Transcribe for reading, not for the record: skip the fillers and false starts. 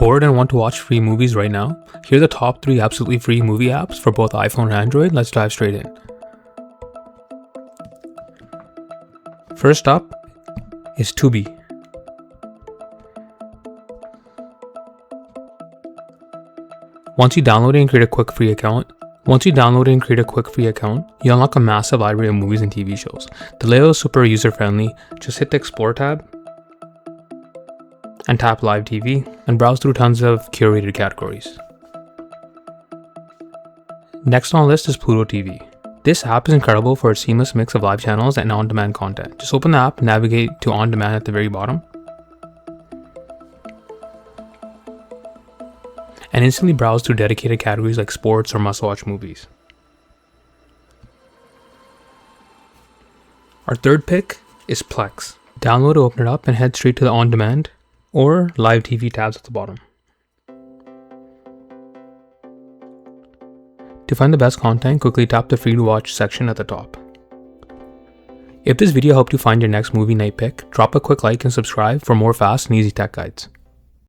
Bored and want to watch free movies right now? Here are the top 3 absolutely free movie apps for both iPhone and Android. Let's dive straight in. First up is Tubi. Once you download it and create a quick free account, you unlock a massive library of movies and TV shows. The layout is super user-friendly. Just hit the Explore tab and tap Live TV and browse through tons of curated categories. Next on the list is Pluto TV. This app is incredible for its seamless mix of live channels and on-demand content. Just open the app, navigate to on-demand at the very bottom, and instantly browse through dedicated categories like sports or must-watch movies. Our third pick is Plex. Download, open it up, and head straight to the on-demand or live TV tabs at the bottom. To find the best content, quickly tap the free to watch section at the top. If this video helped you find your next movie night pick, drop a quick like and subscribe for more fast and easy tech guides.